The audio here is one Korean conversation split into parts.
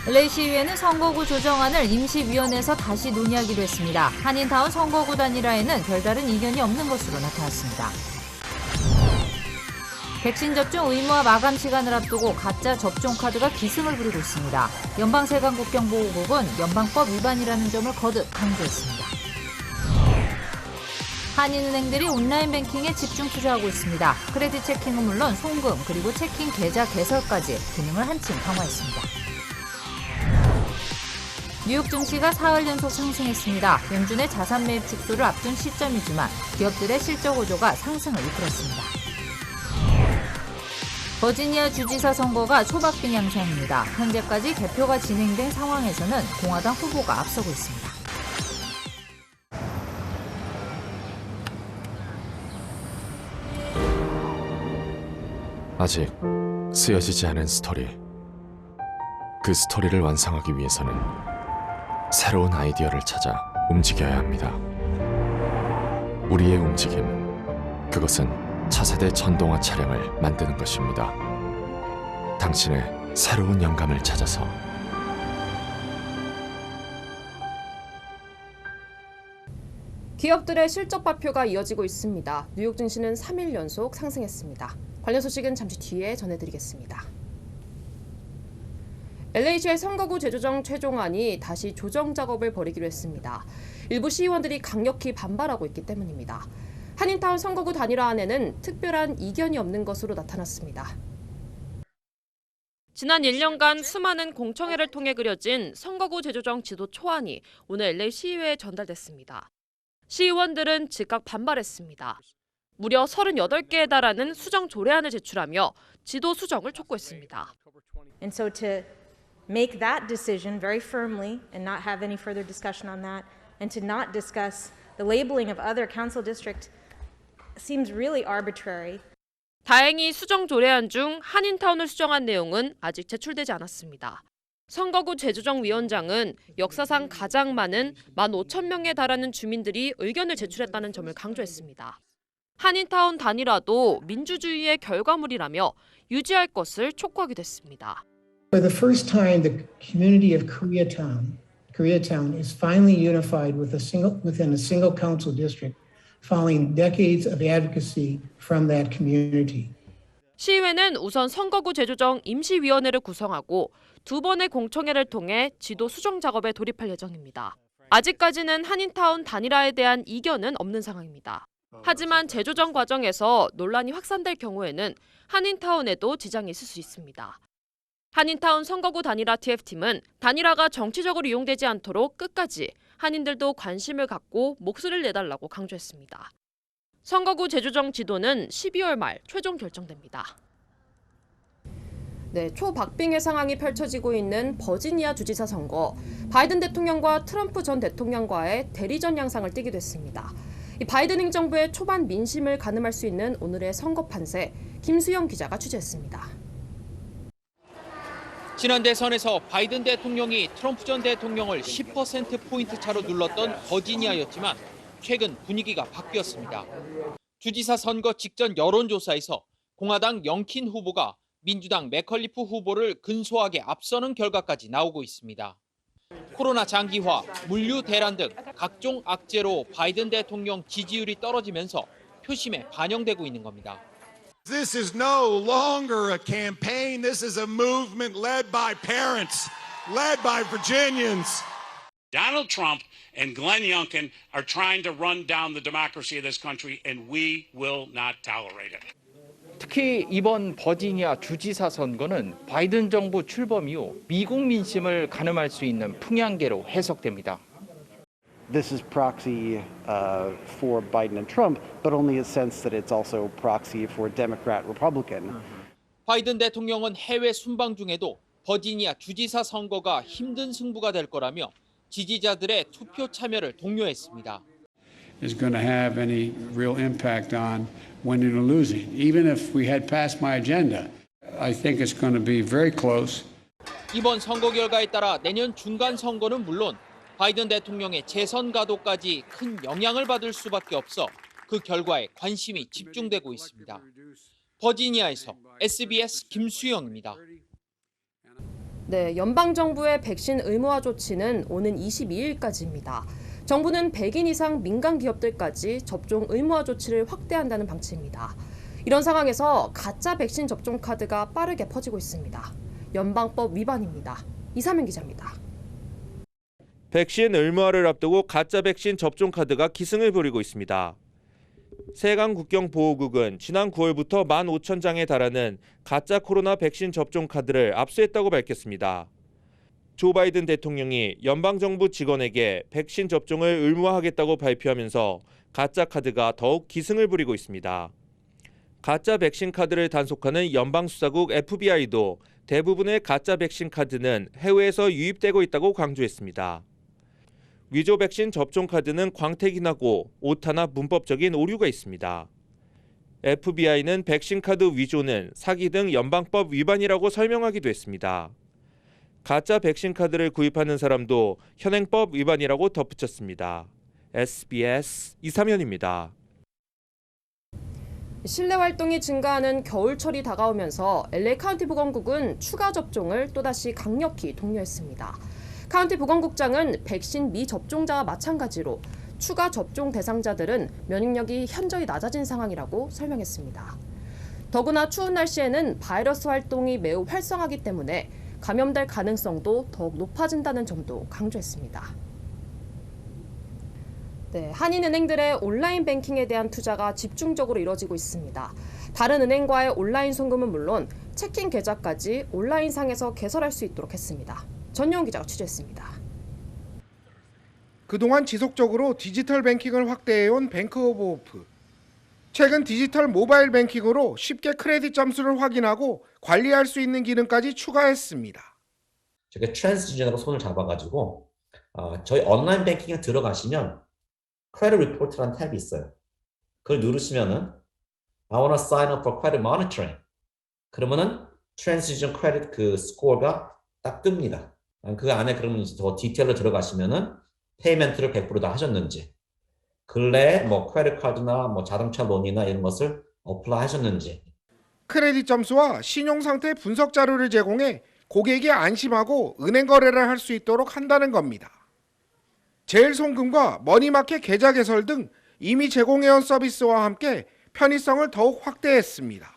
LA 시의회는 선거구 조정안을 임시위원회에서 다시 논의하기로 했습니다. 한인타운 선거구 단일화에는 별다른 이견이 없는 것으로 나타났습니다. 백신 접종 의무화 마감 시간을 앞두고 가짜 접종 카드가 기승을 부리고 있습니다. 연방세관국경보호국은 연방법 위반이라는 점을 거듭 강조했습니다. 한인은행들이 온라인 뱅킹에 집중 투자하고 있습니다. 크레딧 체킹은 물론 송금 그리고 체킹 계좌 개설까지 기능을 한층 강화했습니다. 뉴욕 증시가 사흘 연속 상승했습니다. 연준의 자산 매입 축소를 앞둔 시점이지만 기업들의 실적 호조가 상승을 이끌었습니다. 버지니아 주지사 선거가 초박빙 양상입니다. 현재까지 개표가 진행된 상황에서는 공화당 후보가 앞서고 있습니다. 아직 쓰여지지 않은 스토리. 그 스토리를 완성하기 위해서는 새로운 아이디어를 찾아 움직여야 합니다. 우리의 움직임, 그것은 차세대 전동화 차량을 만드는 것입니다. 당신의 새로운 영감을 찾아서. 기업들의 실적 발표가 이어지고 있습니다. 뉴욕 증시는 3일 연속 상승했습니다. 관련 소식은 잠시 뒤에 전해드리겠습니다. LA시의 선거구 재조정 최종안이 다시 조정 작업을 벌이기로 했습니다. 일부 시의원들이 강력히 반발하고 있기 때문입니다. 한인타운 선거구 단일화안에는 특별한 이견이 없는 것으로 나타났습니다. 지난 1년간 수많은 공청회를 통해 그려진 선거구 재조정 지도 초안이 오늘 LA 시의회에 전달됐습니다. 시의원들은 즉각 반발했습니다. 무려 38개에 달하는 수정 조례안을 제출하며 지도 수정을 촉구했습니다. And so to make that decision very firmly and not have any further discussion on that and to not discuss the labeling of other council districts seems really arbitrary. 다행히 수정 조례안 중 한인타운을 수정한 내용은 아직 제출되지 않았습니다. 선거구 재조정 위원장은 역사상 가장 많은 15,000명에 달하는 주민들이 의견을 제출했다는 점을 강조했습니다. 한인타운 단일화도 민주주의의 결과물이라며 유지할 것을 촉구하기도 했습니다. For the first time, the community of Koreatown is finally unified within a single council district, following decades of advocacy from that community. 시의회는 우선 선거구 재조정 임시위원회를 구성하고 2번의 공청회를 통해 지도 수정 작업에 돌입할 예정입니다. 아직까지는 한인타운 단일화에 대한 이견은 없는 상황입니다. 하지만 재조정 과정에서 논란이 확산될 경우에는 한인타운에도 지장이 있을 수 있습니다. 한인타운 선거구 단일화 TF팀은 단일화가 정치적으로 이용되지 않도록 끝까지 한인들도 관심을 갖고 목소리를 내달라고 강조했습니다. 선거구 재조정 지도는 12월 말 최종 결정됩니다. 네, 초박빙의 상황이 펼쳐지고 있는 버지니아 주지사 선거. 바이든 대통령과 트럼프 전 대통령과의 대리전 양상을 띠기도 했습니다. 이 바이든 행정부의 초반 민심을 가늠할 수 있는 오늘의 선거 판세, 김수영 기자가 취재했습니다. 지난 대선에서 바이든 대통령이 트럼프 전 대통령을 10%포인트 차로 눌렀던 버지니아였지만 최근 분위기가 바뀌었습니다. 주지사 선거 직전 여론조사에서 공화당 영킨 후보가 민주당 맥컬리프 후보를 근소하게 앞서는 결과까지 나오고 있습니다. 코로나 장기화, 물류 대란 등 각종 악재로 바이든 대통령 지지율이 떨어지면서 표심에 반영되고 있는 겁니다. This is no longer a campaign. This is a movement led by parents, led by Virginians. Donald Trump and Glenn Youngkin are trying to run down the democracy of this country, and we will not tolerate it. 특히 이번 버지니아 주지사 선거는 바이든 정부 출범 이후 미국 민심을 가늠할 수 있는 풍향계로 해석됩니다. This is proxy for Biden and Trump, but only in the sense that it's also proxy for Democrat, Republican. 바이든 대통령은 해외 순방 중에도 버지니아 주지사 선거가 힘든 승부가 될 거라며 지지자들의 투표 참여를 독려했습니다. Is going to have any real impact on winning or losing. Even if we had passed my agenda, I think it's going to be very close. 이번 선거 결과에 따라 내년 중간 선거는 물론 바이든 대통령의 재선 가도까지 큰 영향을 받을 수밖에 없어 그 결과에 관심이 집중되고 있습니다. 버지니아에서 SBS 김수영입니다. 네, 연방정부의 백신 의무화 조치는 오는 22일까지입니다. 정부는 100인 이상 민간 기업들까지 접종 의무화 조치를 확대한다는 방침입니다. 이런 상황에서 가짜 백신 접종 카드가 빠르게 퍼지고 있습니다. 연방법 위반입니다. 이사명 기자입니다. 백신 의무화를 앞두고 가짜 백신 접종 카드가 기승을 부리고 있습니다. 세관 국경보호국은 지난 9월부터 15,000장에 달하는 가짜 코로나 백신 접종 카드를 압수했다고 밝혔습니다. 조 바이든 대통령이 연방정부 직원에게 백신 접종을 의무화하겠다고 발표하면서 가짜 카드가 더욱 기승을 부리고 있습니다. 가짜 백신 카드를 단속하는 연방수사국 FBI도 대부분의 가짜 백신 카드는 해외에서 유입되고 있다고 강조했습니다. 위조 백신 접종 카드는 광택이 나고 오타나 문법적인 오류가 있습니다. FBI는 백신 카드 위조는 사기 등 연방법 위반이라고 설명하기도 했습니다. 가짜 백신 카드를 구입하는 사람도 현행법 위반이라고 덧붙였습니다. SBS 이사면입니다. 실내 활동이 증가하는 겨울철이 다가오면서 LA 카운티 보건국은 추가 접종을 또다시 강력히 독려했습니다. 카운티 보건국장은 백신 미접종자와 마찬가지로 추가 접종 대상자들은 면역력이 현저히 낮아진 상황이라고 설명했습니다. 더구나 추운 날씨에는 바이러스 활동이 매우 활성화하기 때문에 감염될 가능성도 더욱 높아진다는 점도 강조했습니다. 네, 한인은행들의 온라인 뱅킹에 대한 투자가 집중적으로 이뤄지고 있습니다. 다른 은행과의 온라인 송금은 물론 체킹 계좌까지 온라인상에서 개설할 수 있도록 했습니다. 전용 기자가 취재했습니다. 그동안 지속적으로 디지털 뱅킹을 확대해온 뱅크 오브 호프. 최근 디지털 모바일 뱅킹으로 쉽게 크레딧 점수를 확인하고 관리할 수 있는 기능까지 추가했습니다. 저게 트랜스지션으로 손을 잡아가지고 저희 온라인 뱅킹에 들어가시면 크레딧 리포트라는 탭이 있어요. 그걸 누르시면은 I want to sign up for credit monitoring. 그러면은 트랜스지션 크레딧 그 스코어가 딱 뜹니다. 그 안에 그러면 이제 더 디테일로 들어가시면은 페이먼트를 100% 다 하셨는지, 근래에 뭐 크레딧 카드나 뭐 자동차 론이나 이런 것을 어플라이 하셨는지. 크레딧 점수와 신용 상태 분석 자료를 제공해 고객이 안심하고 은행 거래를 할 수 있도록 한다는 겁니다. 제일 송금과 머니마켓 계좌 개설 등 이미 제공해온 서비스와 함께 편의성을 더욱 확대했습니다.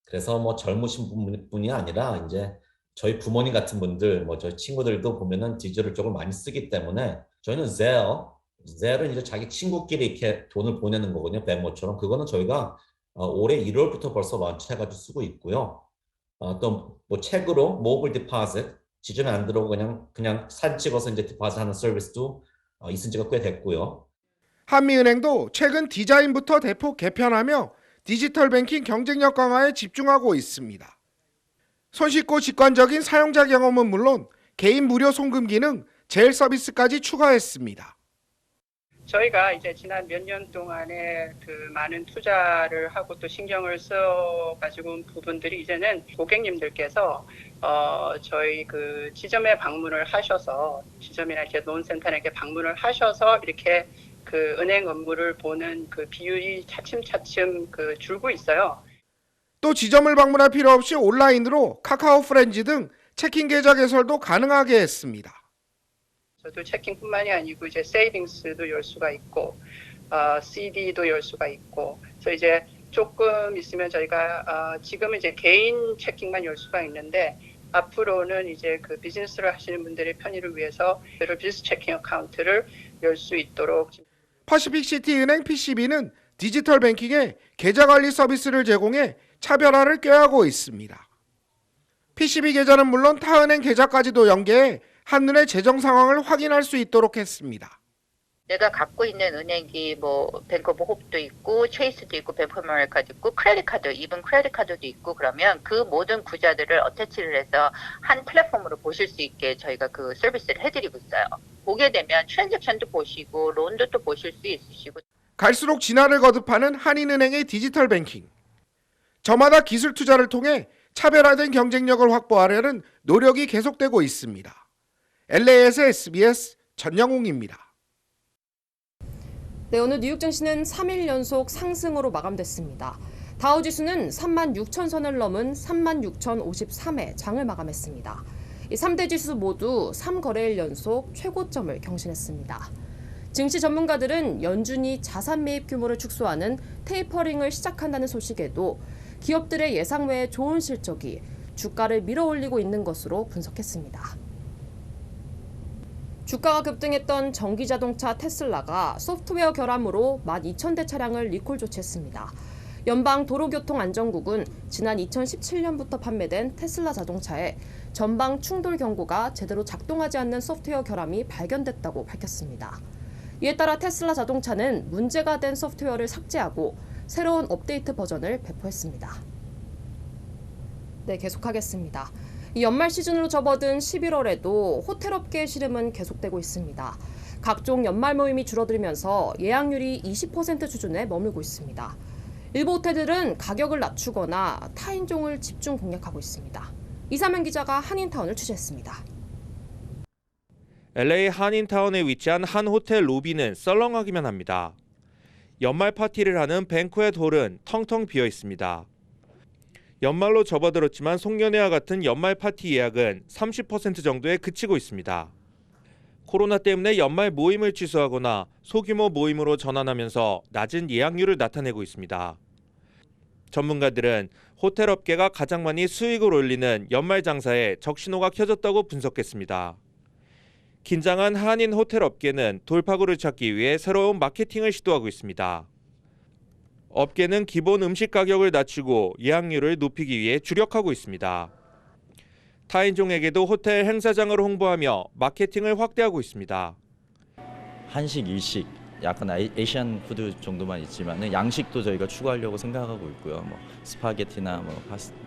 그래서 뭐 젊으신 분이 아니라 이제 저희 부모님 같은 분들, 뭐 저희 친구들도 보면은 디지털 쪽을 많이 쓰기 때문에 저희는 젤은 이제 자기 친구끼리 이렇게 돈을 보내는 거거든요. 벤모처럼. 그거는 저희가 올해 1월부터 벌써 런치해가지고 쓰고 있고요. 또 뭐 책으로 모바일 디파짓, 지점에 안 들어오고 그냥 사진 찍어서 이제 디파짓 하는 서비스도 있은 지가 꽤 됐고요. 한미은행도 최근 디자인부터 대폭 개편하며 디지털 뱅킹 경쟁력 강화에 집중하고 있습니다. 손쉽고 직관적인 사용자 경험은 물론 개인 무료 송금 기능, 제일 서비스까지 추가했습니다. 저희가 이제 지난 몇 년 동안에 그 많은 투자를 하고 또 신경을 써가지고 온 부분들이 이제는 고객님들께서 저희 그 지점에 방문을 하셔서 지점이나 이렇게 논센터에 방문을 하셔서 이렇게 그 은행 업무를 보는 그 비율이 차츰 그 줄고 있어요. 또 지점을 방문할 필요 없이 온라인으로 카카오 프렌즈 등 체킹 계좌 개설도 가능하게 했습니다. 저도 체킹뿐만이 아니고 이제 세이빙스도 열 수가 있고 CD도 열 수가 있고 그래서 이제 조금 있으면 저희가 지금은 이제 개인 체킹만 열 수가 있는데 앞으로는 이제 그 비즈니스를 하시는 분들의 편의를 위해서 비즈니스 체킹 어카운트를 열 수 있도록. 퍼시픽시티은행 PCB는 디지털 뱅킹에 계좌 관리 서비스를 제공해 차별화를 꾀하고 있습니다. PCB 계좌는 물론 타은행 계좌까지도 연계해 한눈에 재정 상황을 확인할 수 있도록 했습니다. 내가 갖고 있는 은행이 뭐 뱅크 오브 호프도 있고 체이스도 있고 뱅크 오브 아메리카도 있고 크레딧 카드, 이븐 크레딧 카드도 있고 그러면 그 모든 구자들을 어태치를 해서 한 플랫폼으로 보실 수 있게 저희가 그 서비스를 해드리고 있어요. 보게 되면 트랜잭션도 보시고 론도 또 보실 수 있으시고. 갈수록 진화를 거듭하는 한인은행의 디지털 뱅킹. 저마다 기술 투자를 통해 차별화된 경쟁력을 확보하려는 노력이 계속되고 있습니다. LA에서 SBS 전영웅입니다. 네, 오늘 뉴욕 증시는 3일 연속 상승으로 마감됐습니다. 다우지수는 36,000선을 넘은 36,053에 장을 마감했습니다. 이 3대 지수 모두 3거래일 연속 최고점을 경신했습니다. 증시 전문가들은 연준이 자산 매입 규모를 축소하는 테이퍼링을 시작한다는 소식에도 기업들의 예상 외의 좋은 실적이 주가를 밀어올리고 있는 것으로 분석했습니다. 주가가 급등했던 전기자동차 테슬라가 소프트웨어 결함으로 12,000대 차량을 리콜 조치했습니다. 연방도로교통안전국은 지난 2017년부터 판매된 테슬라 자동차에 전방 충돌 경고가 제대로 작동하지 않는 소프트웨어 결함이 발견됐다고 밝혔습니다. 이에 따라 테슬라 자동차는 문제가 된 소프트웨어를 삭제하고 새로운 업데이트 버전을 배포했습니다. 네, 계속하겠습니다. 이 연말 시즌으로 접어든 11월에도 호텔업계의 시름은 계속되고 있습니다. 각종 연말 모임이 줄어들면서 예약률이 20% 수준에 머물고 있습니다. 일부 호텔들은 가격을 낮추거나 타인종을 집중 공략하고 있습니다. 이사면 기자가 한인타운을 취재했습니다. LA 한인타운에 위치한 한 호텔 로비는 썰렁하기만 합니다. 연말 파티를 하는 뱅퀘트 홀은 텅텅 비어 있습니다. 연말로 접어들었지만 송년회와 같은 연말 파티 예약은 30% 정도에 그치고 있습니다. 코로나 때문에 연말 모임을 취소하거나 소규모 모임으로 전환하면서 낮은 예약률을 나타내고 있습니다. 전문가들은 호텔 업계가 가장 많이 수익을 올리는 연말 장사에 적신호가 켜졌다고 분석했습니다. 긴장한 한인 호텔 업계는 돌파구를 찾기 위해 새로운 마케팅을 시도하고 있습니다. 업계는 기본 음식 가격을 낮추고 예약률을 높이기 위해 주력하고 있습니다. 타인종에게도 호텔 행사장을 홍보하며 마케팅을 확대하고 있습니다. 한식, 일식, 약간 아시안 푸드 정도만 있지만 양식도 저희가 추가하려고 생각하고 있고요. 뭐 스파게티나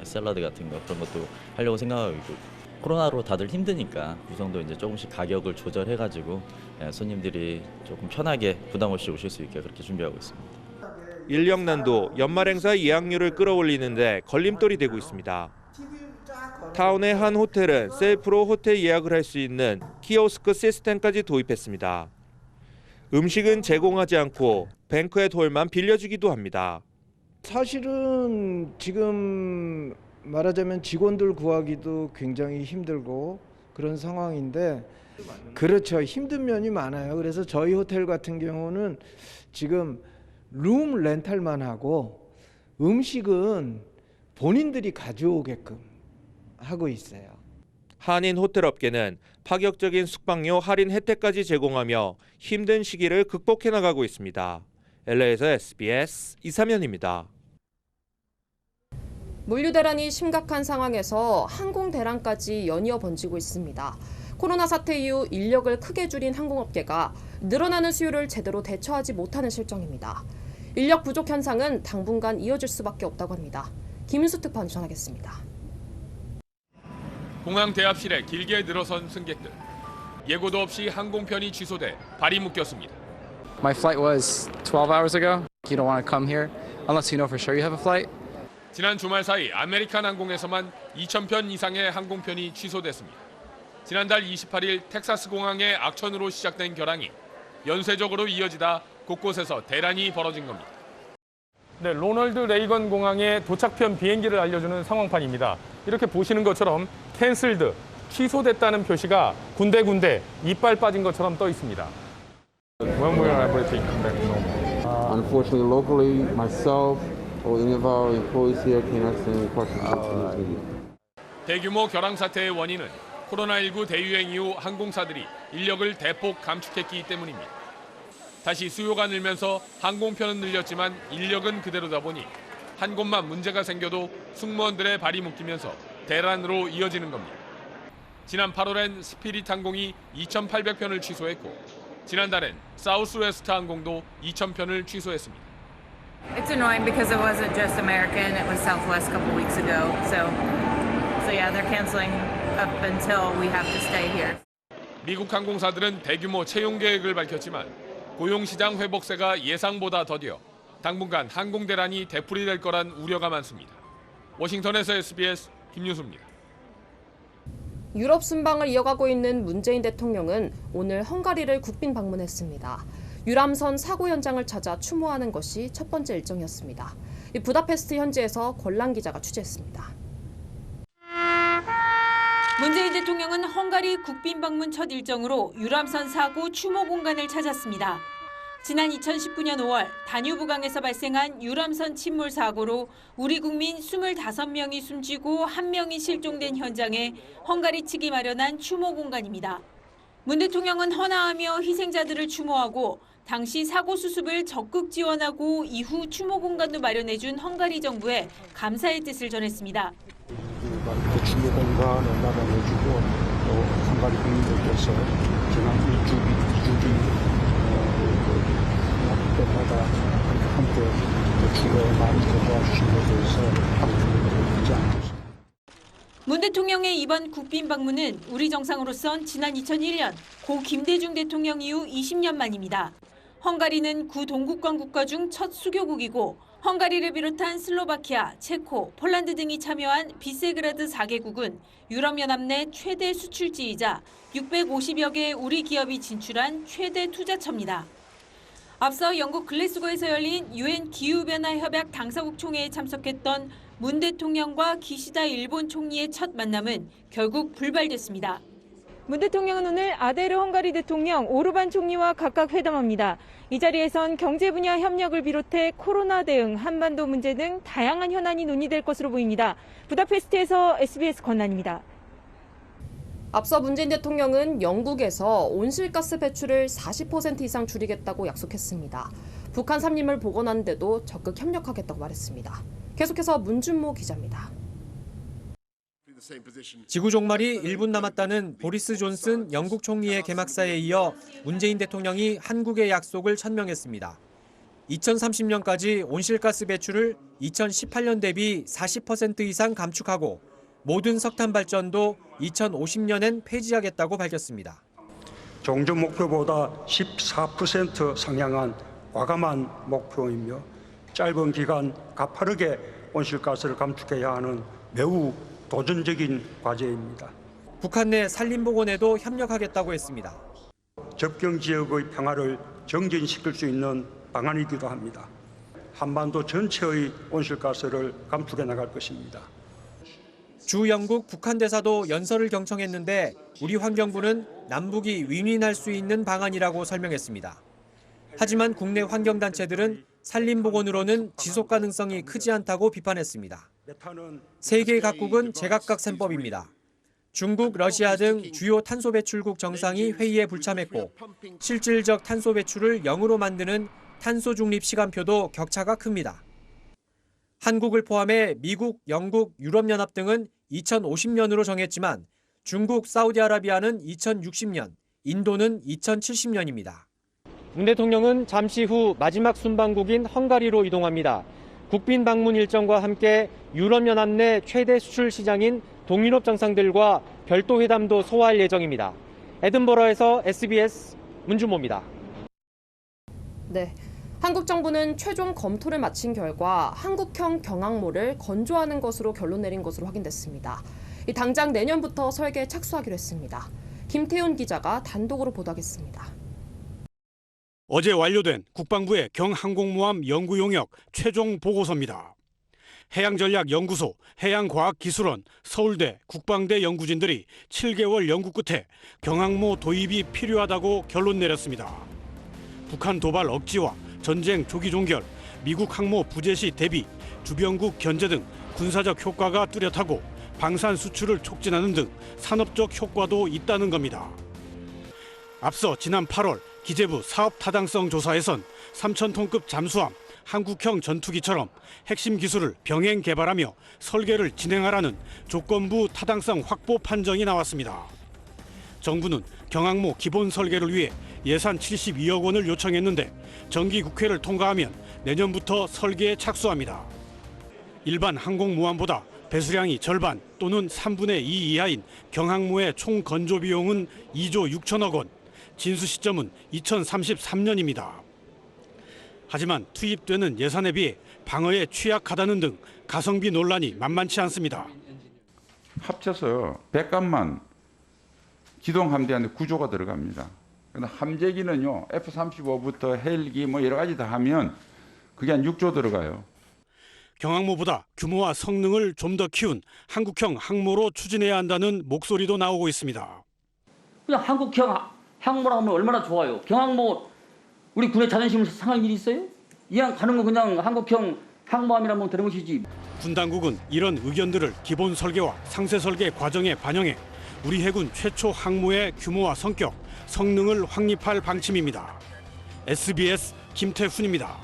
샐러드 같은 거 그런 것도 하려고 생각하고 있고. 코로나로 다들 힘드니까 구성도 이제 조금씩 가격을 조절해가지고 손님들이 조금 편하게 부담 없이 오실 수 있게 그렇게 준비하고 있습니다. 인력난도 연말 행사 예약률을 끌어올리는데 걸림돌이 되고 있습니다. 타운의 한 호텔은 셀프로 호텔 예약을 할 수 있는 키오스크 시스템까지 도입했습니다. 음식은 제공하지 않고 뱅퀘트 홀만 빌려주기도 합니다. 사실은 지금 말하자면 직원들 구하기도 굉장히 힘들고 그런 상황인데 그렇죠. 힘든 면이 많아요. 그래서 저희 호텔 같은 경우는 지금 룸 렌탈만 하고 음식은 본인들이 가져오게끔 하고 있어요. 한인 호텔 업계는 파격적인 숙박료 할인 혜택까지 제공하며 힘든 시기를 극복해 나가고 있습니다. LA에서 SBS 이사면입니다. 물류 대란이 심각한 상황에서 항공 대란까지 연이어 번지고 있습니다. 코로나 사태 이후 인력을 크게 줄인 항공업계가 늘어나는 수요를 제대로 대처하지 못하는 실정입니다. 인력 부족 현상은 당분간 이어질 수밖에 없다고 합니다. 김윤수 특파원 전하겠습니다. 공항 대합실에 길게 늘어선 승객들. 예고도 없이 항공편이 취소돼 발이 묶였습니다. My flight was 12 hours ago. You don't want to come here unless you know for sure you have a flight. 지난 주말 사이 아메리칸 항공에서만 2,000편 이상의 항공편이 취소됐습니다. 지난달 28일 텍사스 공항의 악천후로 시작된 결항이 연쇄적으로 이어지다 곳곳에서 대란이 벌어진 겁니다. 네, 로널드 레이건 공항의 도착편 비행기를 알려주는 상황판입니다. 이렇게 보시는 것처럼 캔슬드, 취소됐다는 표시가 군데군데 이빨 빠진 것처럼 떠 있습니다. When will everything come back to normal? Unfortunately, locally, myself or any of our employees here cannot send any questions. 대규모 결항 사태의 원인은 코로나19 대유행 이후 항공사들이 인력을 대폭 감축했기 때문입니다. 다시 수요가 늘면서 항공편은 늘렸지만 인력은 그대로다 보니 한 곳만 문제가 생겨도 승무원들의 발이 묶이면서 대란으로 이어지는 겁니다. 지난 8월엔 스피릿 항공이 2,800편을 취소했고 지난달엔 사우스웨스트 항공도 2,000편을 취소했습니다. It's annoying because it wasn't just American, it was Southwest a couple weeks ago. So yeah, they're canceling up until we have to stay here. 미국 항공사들은 대규모 채용 계획을 밝혔지만 고용시장 회복세가 예상보다 더디어 당분간 항공 대란이 되풀이될 거란 우려가 많습니다. 워싱턴에서 SBS 김유수입니다. 유럽 순방을 이어가고 있는 문재인 대통령은 오늘 헝가리를 국빈 방문했습니다. 유람선 사고 현장을 찾아 추모하는 것이 첫 번째 일정이었습니다. 부다페스트 현지에서 권란 기자가 취재했습니다. 문재인 대통령은 헝가리 국빈 방문 첫 일정으로 유람선 사고 추모 공간을 찾았습니다. 지난 2019년 5월 다뉴브강에서 발생한 유람선 침몰 사고로 우리 국민 25명이 숨지고 1명이 실종된 현장에 헝가리 측이 마련한 추모 공간입니다. 문 대통령은 헌화하며 희생자들을 추모하고 당시 사고 수습을 적극 지원하고 이후 추모 공간도 마련해준 헝가리 정부에 감사의 뜻을 전했습니다. 추모 공간을 마련해주고 또 헝가리 국민들께서 지난 2주기 때마다 함께 추모에 많이 도와주신 것에 대해서 앞으로 잊지 않겠습니다. 문 대통령의 이번 국빈 방문은 우리 정상으로선 지난 2001년 고 김대중 대통령 이후 20년 만입니다. 헝가리는 구동국권 국가 중 첫 수교국이고 헝가리를 비롯한 슬로바키아, 체코, 폴란드 등이 참여한 비세그라드 4개국은 유럽연합 내 최대 수출지이자 650여 개의 우리 기업이 진출한 최대 투자처입니다. 앞서 영국 글래스고에서 열린 UN 기후변화협약 당사국 총회에 참석했던 문 대통령과 기시다 일본 총리의 첫 만남은 결국 불발됐습니다. 문 대통령은 오늘 아데르 헝가리 대통령 오르반 총리와 각각 회담합니다. 이 자리에선 경제 분야 협력을 비롯해 코로나 대응, 한반도 문제 등 다양한 현안이 논의될 것으로 보입니다. 부다페스트에서 SBS 권난입니다. 앞서 문재인 대통령은 영국에서 온실가스 배출을 40% 이상 줄이겠다고 약속했습니다. 북한 삼림을 복원하는데도 적극 협력하겠다고 말했습니다. 계속해서 문준모 기자입니다. 지구 종말이 1분 남았다는 보리스 존슨 영국 총리의 개막사에 이어 문재인 대통령이 한국의 약속을 천명했습니다. 2030년까지 온실가스 배출을 2018년 대비 40% 이상 감축하고 모든 석탄 발전도 2050년엔 폐지하겠다고 밝혔습니다. 종전 목표보다 14% 상향한 과감한 목표이며 짧은 기간 가파르게 온실가스를 감축해야 하는 매우 도전적인 과제입니다. 북한 내 산림복원에도 협력하겠다고 했습니다. 접경 지역의 평화를 정진시킬 수 있는 방안이기도 합니다. 한반도 전체의 온실가스를 감축해 나갈 것입니다. 주 영국 북한 대사도 연설을 경청했는데 우리 환경부는 남북이 윈윈할 수 있는 방안이라고 설명했습니다. 하지만 국내 환경단체들은 산림복원으로는 지속 가능성이 크지 않다고 비판했습니다. 세계 각국은 제각각 셈법입니다. 중국, 러시아 등 주요 탄소 배출국 정상이 회의에 불참했고 실질적 탄소 배출을 0으로 만드는 탄소 중립 시간표도 격차가 큽니다. 한국을 포함해 미국, 영국, 유럽연합 등은 2050년으로 정했지만 중국, 사우디아라비아는 2060년, 인도는 2070년입니다. 문 대통령은 잠시 후 마지막 순방국인 헝가리로 이동합니다. 국빈 방문 일정과 함께 유럽연합 내 최대 수출 시장인 동유럽 정상들과 별도 회담도 소화할 예정입니다. 에든버러에서 SBS 문준모입니다. 네, 한국 정부는 최종 검토를 마친 결과 한국형 경항모를 건조하는 것으로 결론 내린 것으로 확인됐습니다. 당장 내년부터 설계에 착수하기로 했습니다. 김태훈 기자가 단독으로 보도하겠습니다. 어제 완료된 국방부의 경항공모함 연구 용역 최종 보고서입니다. 해양전략연구소, 해양과학기술원, 서울대, 국방대 연구진들이 7개월 연구 끝에 경항모 도입이 필요하다고 결론 내렸습니다. 북한 도발 억지와 전쟁 조기 종결, 미국 항모 부재 시 대비, 주변국 견제 등 군사적 효과가 뚜렷하고 방산 수출을 촉진하는 등 산업적 효과도 있다는 겁니다. 앞서 지난 8월 기재부 사업 타당성 조사에선 3,000톤급 잠수함, 한국형 전투기처럼 핵심 기술을 병행 개발하며 설계를 진행하라는 조건부 타당성 확보 판정이 나왔습니다. 정부는 경항모 기본 설계를 위해 예산 72억 원을 요청했는데 정기국회를 통과하면 내년부터 설계에 착수합니다. 일반 항공모함보다 배수량이 절반 또는 3분의 2 이하인 경항모의 총 건조 비용은 2조 6천억 원, 진수 시점은 2033년입니다. 하지만 투입되는 예산에 비해 방어에 취약하다는 등 가성비 논란이 만만치 않습니다. 합쳐서 100값만 기동함대한테 구조가 들어갑니다. 그런데 함재기는요, F-35부터 헬기 뭐 여러 가지 다 하면 그게 한 6조 들어가요. 경항모보다 규모와 성능을 좀 더 키운 한국형 항모로 추진해야 한다는 목소리도 나오고 있습니다. 그냥 한국형 항모라고 하면 얼마나 좋아요. 경항모 우리 군의 자존심을 상할 일이 있어요? 이왕 가는 거 그냥 한국형 항모함이라면 되는 것이지. 군 당국은 이런 의견들을 기본 설계와 상세 설계 과정에 반영해 우리 해군 최초 항모의 규모와 성격, 성능을 확립할 방침입니다. SBS 김태훈입니다.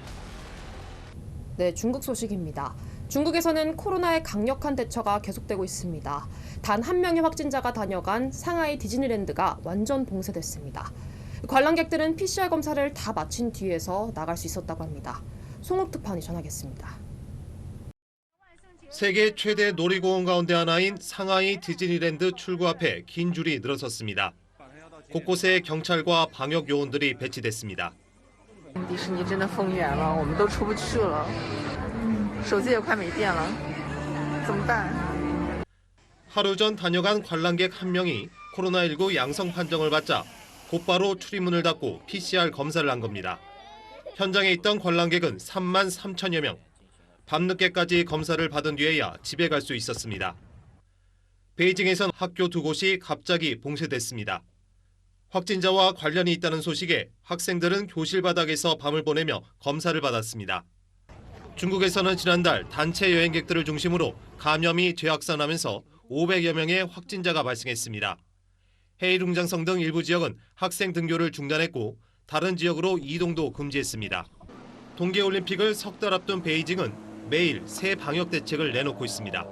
네, 중국 소식입니다. 중국에서는 코로나의 강력한 대처가 계속되고 있습니다. 단 한 명의 확진자가 다녀간 상하이 디즈니랜드가 완전 봉쇄됐습니다. 관람객들은 PCR 검사를 다 마친 뒤에서 나갈 수 있었다고 합니다. 송욱 특파원이 전하겠습니다. 세계 최대 놀이공원 가운데 하나인 상하이 디즈니랜드 출구 앞에 긴 줄이 늘어섰습니다. 곳곳에 경찰과 방역 요원들이 배치됐습니다. 迪士尼真的封园了，我们都出不去了，手机也快没电了，怎么办？ 하루 전 다녀간 관람객 한 명이 코로나19 양성 판정을 받자 곧바로 출입문을 닫고 PCR 검사를 한 겁니다. 현장에 있던 관람객은 3만 3천여 명. 밤늦게까지 검사를 받은 뒤에야 집에 갈 수 있었습니다. 베이징에선 학교 2곳이 갑자기 봉쇄됐습니다. 확진자와 관련이 있다는 소식에 학생들은 교실 바닥에서 밤을 보내며 검사를 받았습니다. 중국에서는 지난달 단체 여행객들을 중심으로 감염이 재확산하면서 500여 명의 확진자가 발생했습니다. 헤이룽장성 등 일부 지역은 학생 등교를 중단했고 다른 지역으로 이동도 금지했습니다. 동계올림픽을 석 달 앞둔 베이징은 매일 새 방역 대책을 내놓고 있습니다.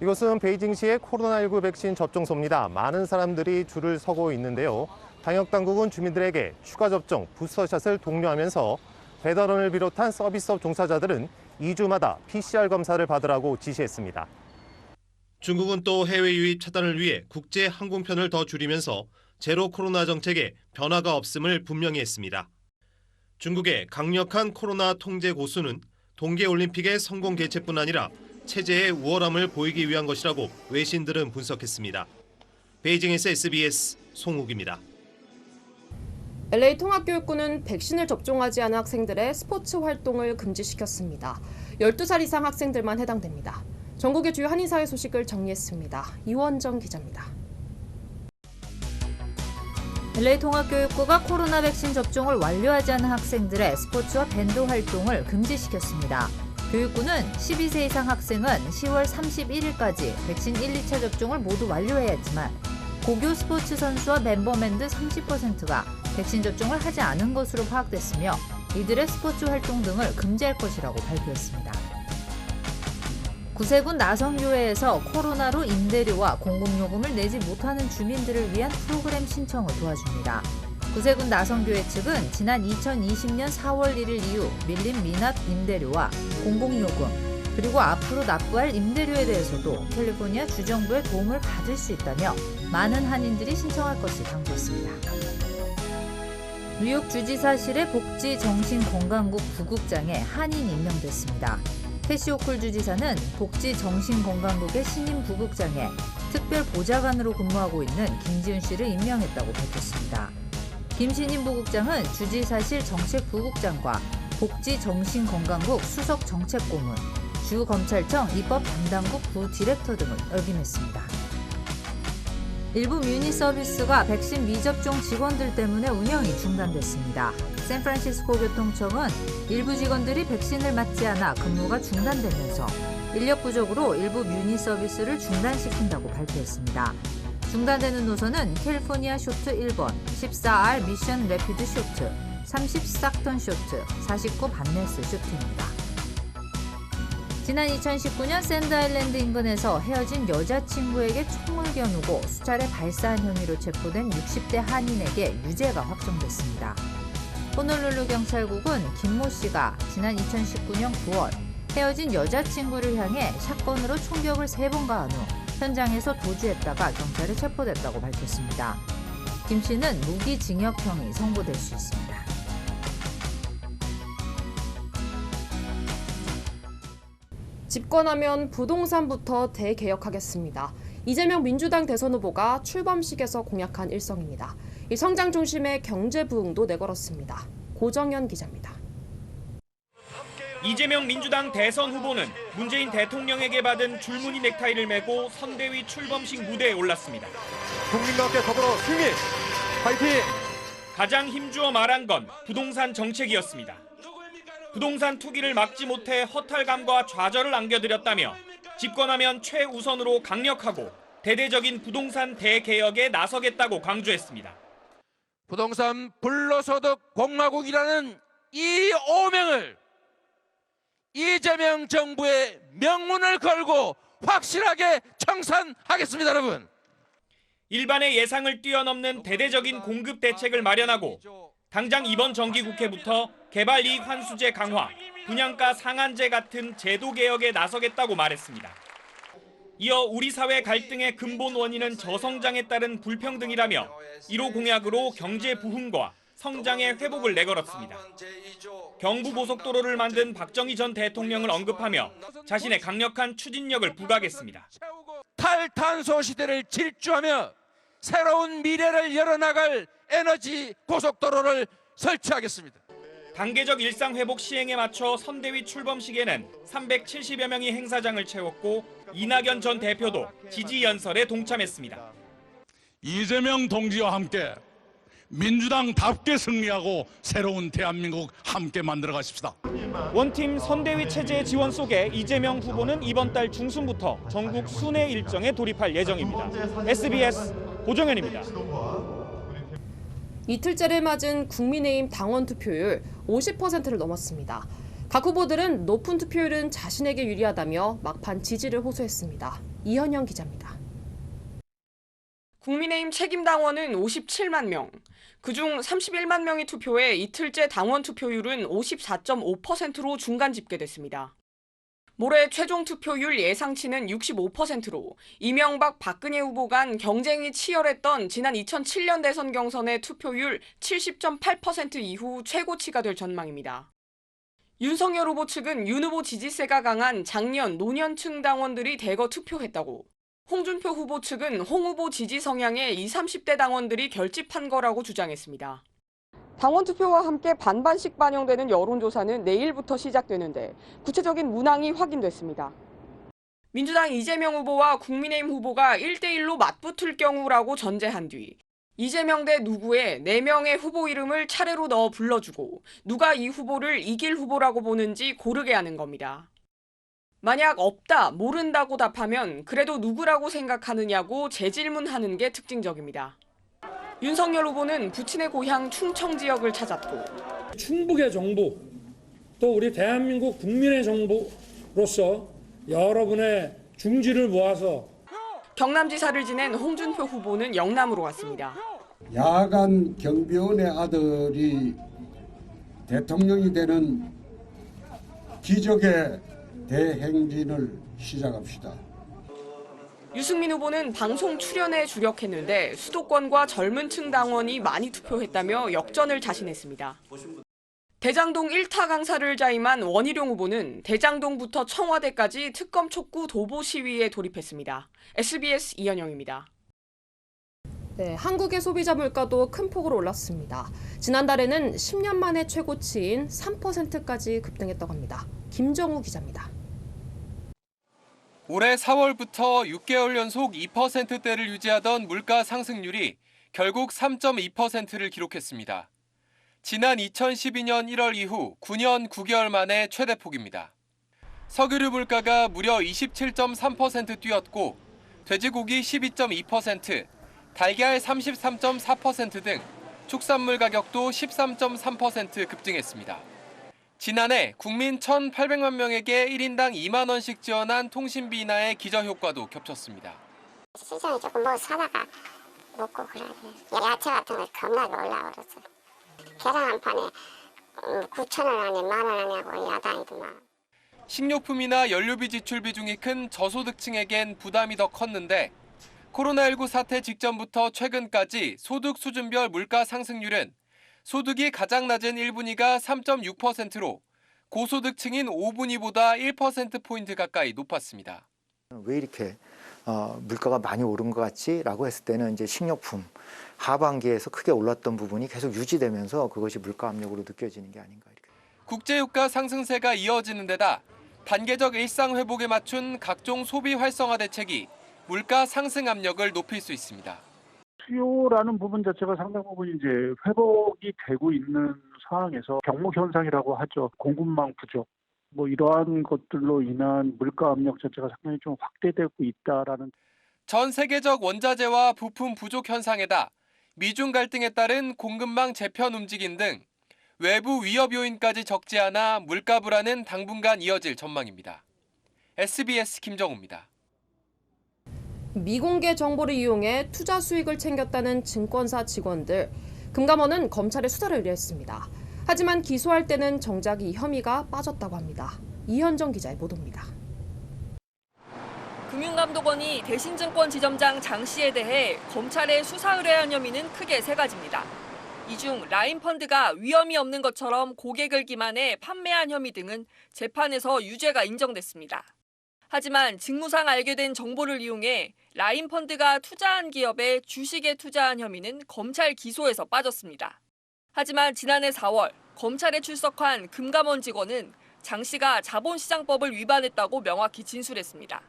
이것은 베이징시의 코로나19 백신 접종소입니다. 많은 사람들이 줄을 서고 있는데요. 방역당국은 주민들에게 추가 접종, 부스터샷을 독려하면서 배달원을 비롯한 서비스업 종사자들은 2주마다 PCR 검사를 받으라고 지시했습니다. 중국은 또 해외 유입 차단을 위해 국제 항공편을 더 줄이면서 제로 코로나 정책에 변화가 없음을 분명히 했습니다. 중국의 강력한 코로나 통제 고수는 동계올림픽의 성공 개최뿐 아니라 체제의 우월함을 보이기 위한 것이라고 외신들은 분석했습니다. 베이징에서 SBS 송욱입니다. LA 통합교육부는 백신을 접종하지 않은 학생들의 스포츠 활동을 금지시켰습니다. 12살 이상 학생들만 해당됩니다. 전국의 주요 한인사회 소식을 정리했습니다. 이원정 기자입니다. LA 통합교육부가 코로나 백신 접종을 완료하지 않은 학생들의 스포츠와 밴드 활동을 금지시켰습니다. 교육부는 12세 이상 학생은 10월 31일까지 백신 1, 2차 접종을 모두 완료해야 했지만 고교 스포츠 선수와 멤버맨들 30%가 백신 접종을 하지 않은 것으로 파악됐으며 이들의 스포츠 활동 등을 금지할 것이라고 발표했습니다. 구세군 나성교회에서 코로나로 임대료와 공공요금을 내지 못하는 주민들을 위한 프로그램 신청을 도와줍니다. 구세군 나성교회 측은 지난 2020년 4월 1일 이후 밀린 미납 임대료와 공공요금, 그리고 앞으로 납부할 임대료에 대해서도 캘리포니아 주정부의 도움을 받을 수 있다며 많은 한인들이 신청할 것을 강조했습니다. 뉴욕 주지사실의 복지정신건강국 부국장에 한인 임명됐습니다. 캐시 호쿨 주지사는 복지정신건강국의 신임 부국장에 특별 보좌관으로 근무하고 있는 김지훈 씨를 임명했다고 밝혔습니다. 김 신임 부국장은 주지사실 정책부국장과 복지정신건강국 수석정책고문, 주검찰청 입법담당국 부디렉터 등을 역임했습니다. 일부 뮤니 서비스가 백신 미접종 직원들 때문에 운영이 중단됐습니다. 샌프란시스코 교통청은 일부 직원들이 백신을 맞지 않아 근무가 중단되면서 인력 부족으로 일부 뮤니 서비스를 중단시킨다고 발표했습니다. 중단되는 노선은 캘리포니아 쇼트 1번, 14R 미션 래피드 쇼트, 30 스탁턴 쇼트, 49 반네스 쇼트입니다. 지난 2019년 샌드아일랜드 인근에서 헤어진 여자친구에게 총을 겨누고 수차례 발사한 혐의로 체포된 60대 한인에게 유죄가 확정됐습니다. 호놀룰루 경찰국은 김모 씨가 지난 2019년 9월 헤어진 여자친구를 향해 샷건으로 총격을 3번 가한 후 현장에서 도주했다가 경찰에 체포됐다고 밝혔습니다. 김 씨는 무기징역형이 선고될 수 있습니다. 집권하면 부동산부터 대개혁하겠습니다. 이재명 민주당 대선 후보가 출범식에서 공약한 일성입니다. 이 성장 중심의 경제 부흥도 내걸었습니다. 고정현 기자입니다. 이재명 민주당 대선 후보는 문재인 대통령에게 받은 줄무늬 넥타이를 메고 선대위 출범식 무대에 올랐습니다. 국민과 함께 더불어 승리! 파이팅! 가장 힘주어 말한 건 부동산 정책이었습니다. 부동산 투기를 막지 못해 허탈감과 좌절을 안겨드렸다며 집권하면 최우선으로 강력하고 대대적인 부동산 대개혁에 나서겠다고 강조했습니다. 부동산 불로소득 공화국이라는 이 오명을 이재명 정부의 명운을 걸고 확실하게 청산하겠습니다, 여러분. 일반의 예상을 뛰어넘는 대대적인 공급 대책을 마련하고 당장 이번 정기국회부터 개발이익 환수제 강화, 분양가 상한제 같은 제도 개혁에 나서겠다고 말했습니다. 이어 우리 사회 갈등의 근본 원인은 저성장에 따른 불평등이라며 1호 공약으로 경제 부흥과 성장의 회복을 내걸었습니다. 경부고속도로를 만든 박정희 전 대통령을 언급하며 자신의 강력한 추진력을 부각했습니다. 탈탄소 시대를 질주하며 새로운 미래를 열어나갈 에너지 고속도로를 설치하겠습니다. 단계적 일상회복 시행에 맞춰 선대위 출범식에는 370여 명이 행사장을 채웠고 이낙연 전 대표도 지지연설에 동참했습니다. 이재명 동지와 함께 민주당답게 승리하고 새로운 대한민국 함께 만들어 가십시다. 원팀 선대위 체제 지원 속에 이재명 후보는 이번 달 중순부터 전국 순회 일정에 돌입할 예정입니다. SBS 고정현입니다. 이틀째를 맞은 국민의힘 당원 투표율 50%를 넘었습니다. 각 후보들은 높은 투표율은 자신에게 유리하다며 막판 지지를 호소했습니다. 이현영 기자입니다. 국민의힘 책임당원은 57만 명, 그중 31만 명이 투표해 이틀째 당원 투표율은 54.5%로 중간 집계됐습니다. 모레 최종 투표율 예상치는 65%로 이명박, 박근혜 후보 간 경쟁이 치열했던 지난 2007년 대선 경선의 투표율 70.8% 이후 최고치가 될 전망입니다. 윤석열 후보 측은 윤 후보 지지세가 강한 장년, 노년층 당원들이 대거 투표했다고, 홍준표 후보 측은 홍 후보 지지 성향의 20, 30대 당원들이 결집한 거라고 주장했습니다. 당원 투표와 함께 반반씩 반영되는 여론조사는 내일부터 시작되는데 구체적인 문항이 확인됐습니다. 민주당 이재명 후보와 국민의힘 후보가 1대1로 맞붙을 경우라고 전제한 뒤 이재명 대 누구의 4명의 후보 이름을 차례로 넣어 불러주고 누가 이 후보를 이길 후보라고 보는지 고르게 하는 겁니다. 만약 없다, 모른다고 답하면 그래도 누구라고 생각하느냐고 재질문하는 게 특징적입니다. 윤석열 후보는 부친의 고향 충청 지역을 찾았고 충북의 정부, 또 우리 대한민국 국민의 정부로서 여러분의 중지를 모아서 경남지사를 지낸 홍준표 후보는 영남으로 갔습니다. 야간 경비원의 아들이 대통령이 되는 기적의 대행진을 시작합시다. 유승민 후보는 방송 출연에 주력했는데 수도권과 젊은 층 당원이 많이 투표했다며 역전을 자신했습니다. 대장동 1타 강사를 자임한 원희룡 후보는 대장동부터 청와대까지 특검 촉구 도보 시위에 돌입했습니다. SBS 이현영입니다. 네, 한국의 소비자 물가도 큰 폭으로 올랐습니다. 지난달에는 10년 만에 최고치인 3%까지 급등했다고 합니다. 김정우 기자입니다. 올해 4월부터 6개월 연속 2%대를 유지하던 물가 상승률이 결국 3.2%를 기록했습니다. 지난 2012년 1월 이후 9년 9개월 만에 최대폭입니다. 석유류 물가가 무려 27.3% 뛰었고 돼지고기 12.2%, 달걀 33.4% 등 축산물 가격도 13.3% 급등했습니다. 지난해 국민 1,800만 명에게 1인당 2만 원씩 지원한 통신비 인하의 기저효과도 겹쳤습니다. 시장에 조금 뭐 사다가 먹고 그래야 돼. 야채 같은 거 겁나게 올라버렸어. 계란 한 판에 9,000원 하냐 10,000원 하냐고 야단이더만. 식료품이나 연료비 지출 비중이 큰 저소득층에겐 부담이 더 컸는데 코로나19 사태 직전부터 최근까지 소득 수준별 물가 상승률은 소득이 가장 낮은 1분위가 3.6%로 고소득층인 5분위보다 1%포인트 가까이 높았습니다. 왜 이렇게 물가가 많이 오른 것 같지라고 했을 때는 이제 식료품 하반기에서 크게 올랐던 부분이 계속 유지되면서 그것이 물가 압력으로 느껴지는 게 아닌가. 국제유가 상승세가 이어지는 데다 단계적 일상 회복에 맞춘 각종 소비 활성화 대책이 물가 상승 압력을 높일 수 있습니다. 수요라는 부분 자체가 상당 부분 이제 회복이 되고 있는 상황에서 경목 현상이라고 하죠. 공급망 부족. 이러한 것들로 인한 물가 압력 자체가 상당히 좀 확대되고 있다라는. 전 세계적 원자재와 부품 부족 현상에다 미중 갈등에 따른 공급망 재편 움직임 등 외부 위협 요인까지 적지 않아 물가 불안은 당분간 이어질 전망입니다. SBS 김정우입니다. 미공개 정보를 이용해 투자 수익을 챙겼다는 증권사 직원들. 금감원은 검찰에 수사를 의뢰했습니다. 하지만 기소할 때는 정작 이 혐의가 빠졌다고 합니다. 이현정 기자의 보도입니다. 금융감독원이 대신증권 지점장 장 씨에 대해 검찰에 수사 의뢰한 혐의는 크게 세 가지입니다. 이 중 라인펀드가 위험이 없는 것처럼 고객을 기만해 판매한 혐의 등은 재판에서 유죄가 인정됐습니다. 하지만 직무상 알게 된 정보를 이용해 라인펀드가 투자한 기업에 주식에 투자한 혐의는 검찰 기소에서 빠졌습니다. 하지만 지난해 4월 검찰에 출석한 금감원 직원은 장 씨가 자본시장법을 위반했다고 명확히 진술했습니다.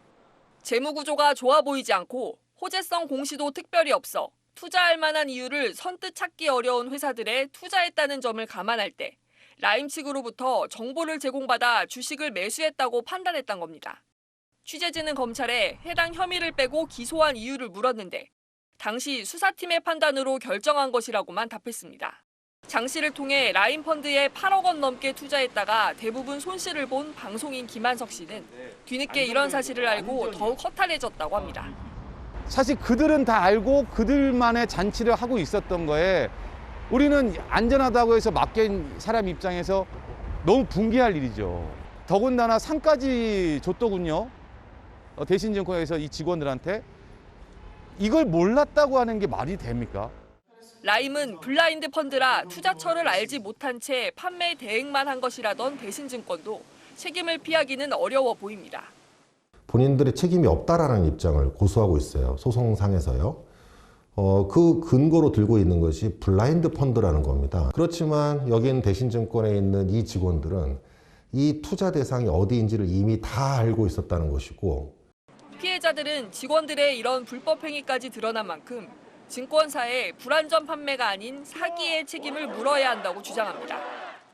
재무구조가 좋아 보이지 않고 호재성 공시도 특별히 없어 투자할 만한 이유를 선뜻 찾기 어려운 회사들에 투자했다는 점을 감안할 때 라임 측으로부터 정보를 제공받아 주식을 매수했다고 판단했던 겁니다. 취재진은 검찰에 해당 혐의를 빼고 기소한 이유를 물었는데 당시 수사팀의 판단으로 결정한 것이라고만 답했습니다. 장 씨를 통해 라인펀드에 8억 원 넘게 투자했다가 대부분 손실을 본 방송인 김한석 씨는 뒤늦게 이런 사실을 알고 더욱 허탈해졌다고 합니다. 사실 그들은 다 알고 그들만의 잔치를 하고 있었던 거에 우리는 안전하다고 해서 맡긴 사람 입장에서 너무 분개할 일이죠. 더군다나 상까지 줬더군요. 대신증권에서 이 직원들한테 이걸 몰랐다고 하는 게 말이 됩니까? 라임은 블라인드 펀드라 투자처를 알지 못한 채 판매 대행만 한 것이라던 대신증권도 책임을 피하기는 어려워 보입니다. 본인들의 책임이 없다라는 입장을 고수하고 있어요. 소송상에서요. 그 근거로 들고 있는 것이 블라인드 펀드라는 겁니다. 그렇지만 여기는 대신증권에 있는 이 직원들은 이 투자 대상이 어디인지를 이미 다 알고 있었다는 것이고. 피해자들은 직원들의 이런 불법 행위까지 드러난 만큼 증권사의 불안전 판매가 아닌 사기의 책임을 물어야 한다고 주장합니다.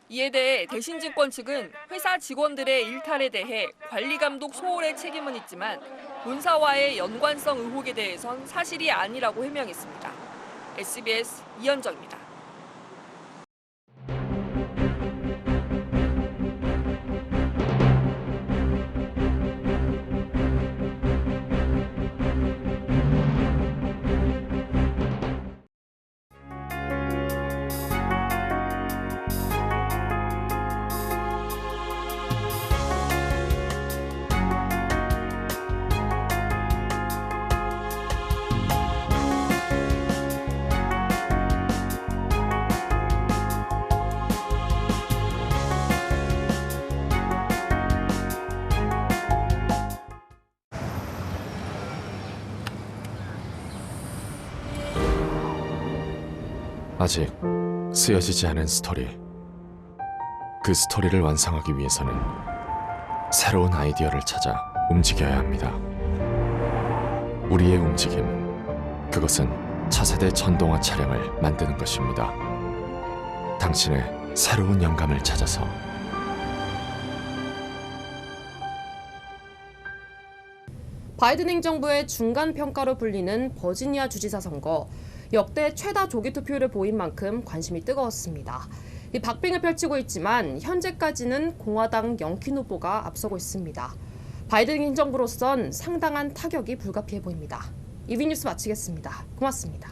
이에 대해 대신증권 측은 회사 직원들의 일탈에 대해 관리감독 소홀의 책임은 있지만 본사와의 연관성 의혹에 대해선 사실이 아니라고 해명했습니다. SBS 이현정입니다. 아직 쓰여지지 않은 스토리. 그 스토리를 완성하기 위해서는 새로운 아이디어를 찾아 움직여야 합니다. 우리의 움직임, 그것은 차세대 전동화 차량을 만드는 것입니다. 당신의 새로운 영감을 찾아서. 바이든 행정부의 중간 평가로 불리는 버지니아 주지사 선거. 역대 최다 조기 투표율을 보인 만큼 관심이 뜨거웠습니다. 이 박빙을 펼치고 있지만 현재까지는 공화당 영킨 후보가 앞서고 있습니다. 바이든 행정부로선 상당한 타격이 불가피해 보입니다. 이비뉴스 마치겠습니다. 고맙습니다.